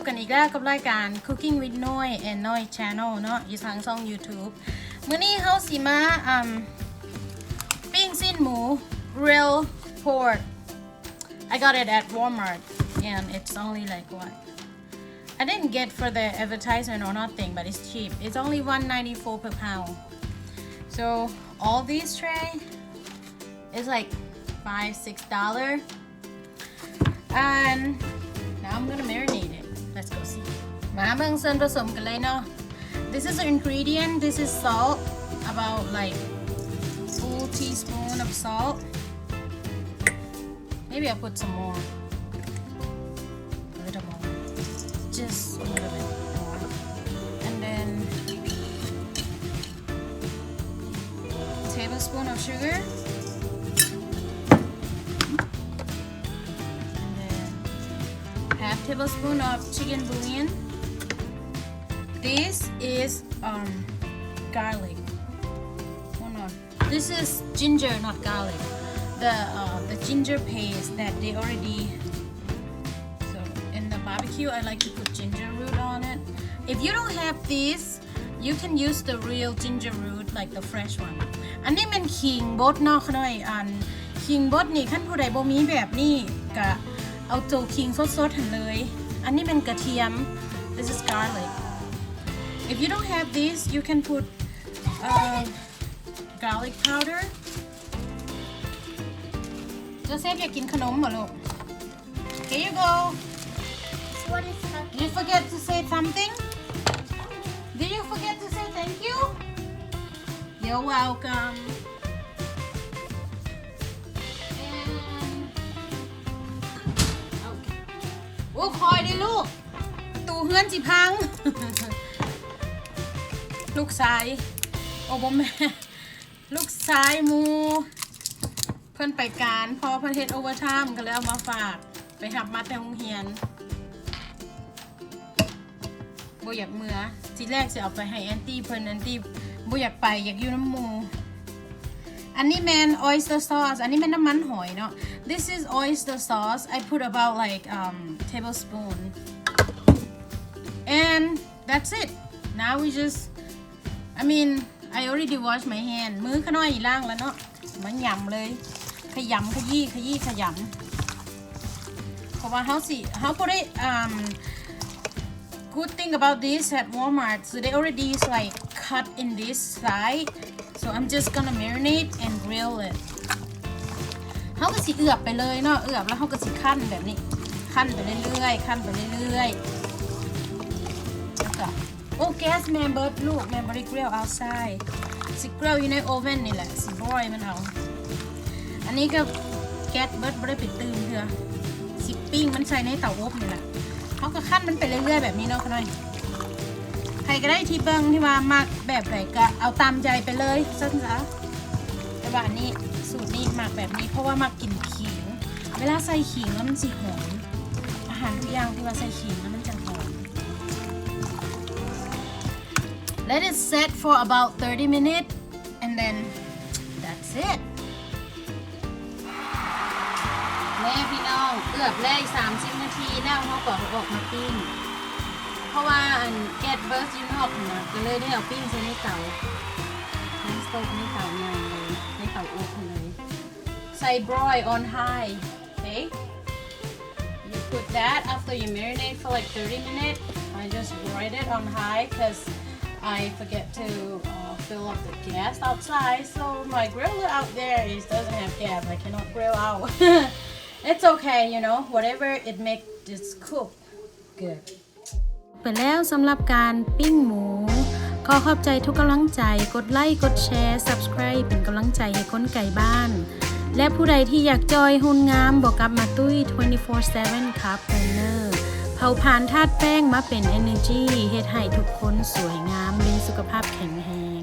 บกันอีกแล้วกับรายการ Cooking with Noi and Noi Channel เนาะอยู่ทางช่อง YouTube มื้อนี้เฮาสิมาปิ้งสิ้นหมู real pork I got it at Walmart and it's only like what I didn't get for the advertisement or nothing but it's cheap it's only $1.94 per pound so all these tray is like $5-6 and now I'm gonna marinate it let's go see มาเบิ่งส่วนผสมกันเลยเนาะ this is the ingredient this is salt about like full teaspoon of salt maybe I'll put some more a little more just a little bit more and then tablespoon of sugar half tablespoon of chicken bouillon. This is garlic. Oh no, this is ginger, not garlic. The ginger paste that they already. So in the barbecue, I like to put ginger root on it. If you don't have this, you can use the real ginger root, like the fresh one. อันนี้เป็นขิงบดเนาะขน่อยขิงบดนี่ขั้นผู้ใดบ่มีแบบนี้กะเอาโจคิงสดๆหันเลยอันนี้เป็นกระเทียม this is garlic if you don't have this you can put garlic powder จะเซฟอยากกินขนมเหรอลูก here you go What is that? did you forget to say something did you forget to say thank you you're welcomeโอ้คอยดิลูกตูเฮือนจิพัง ลูกชายโอ้บ่แม่ลูกชายมูเพิ่นไปการพอเพิ่นเฮ็ดโอเวอร์ไทม์ก็เลยเอามาฝากไปหับมาแต่โรงเรียนบ่อยากเมื่อทีแรกสิเอาไปให้แอนตี้เพิ่นแอนตี้บ่อยากไปอยากอยู่น้ำหมูอันนี้แมน oyster sauce อันนี้แมนน้ำมันหอยเนาะ this is oyster sauce I put about like tablespoon and that's it now we just I mean I already wash my hand มือขน้อยล้างแล้วเนาะมันยำเลยขยำขยี้ขยำเพราะว่าเขาพอได้good thing about this at Walmart so they already like cut in this side so I'm just gonna marinate and grill it เขาก็สิเอือบไปเลยเนาะเอือบแล้วเขาก็สิคั่นแบบนี้คั่นไปเรื่อยๆคั่นไปเรื่อยๆแล้วก็โอ้แก๊สแม่เบิร์ดลูกแม่บริกริล outside สิกริลอยู่ในโอเว่นนี่แหละสิบอยมันเอาอันนี้ก็แก๊สเบิร์ดไม่ได้ปิดตื่นเถอะสิปิ้งมันใส่ในเตาอบนี่แหละเขาก็คั่นมันไปเรื่อยๆแบบนี้เนาะค่ะน้อยใครก็ได้ที่เบิ้งที่ว่ามักแบบไหนก็เอาตามใจไปเลยสั้นจ้ะแต่ว่าอันนี้สูตรนี้มักแบบนี้เพราะว่ามักกินขิงเวลาใส่ขิงแล้วมันสิหอมอาหารทุกอย่างที่ว่าใส่ขิงแล้วมันจะหอม Let it set for about 30 minutes and then that's it แม่พี่น้องเกือบเลย30 นาทีแล้วเขาก็ออกมาปิ้งเพราะว่าแก๊สเบิร์ดยูนอกนะก็เลยได้เอาปิ้งใส่ในเตาในสโต๊ะในเตาใหญ่เลยในเตาอบเลยใส่ broil on high okay you put that after you marinate for like 30 minutes I just broiled it on high because I forget to fill up the gas outside so my griller out there is doesn't have gas I cannot grill out it's okay you know whatever it makes it cook goodไปแล้วสำหรับการปิ้งหมูขอขอบใจทุกกำลังใจกดไลค์กดแชร์ subscribe เป็นกำลังใจให้คนไก่บ้านและผู้ใดที่อยากจอยหุ่นงามบอกกับมาตุ้ย 24/7 ครับเทรนเนอร์เผาผ่านธาตุแป้งมาเป็น energy เฮ็ดให้ทุกคนสวยงามมีสุขภาพแข็งแรง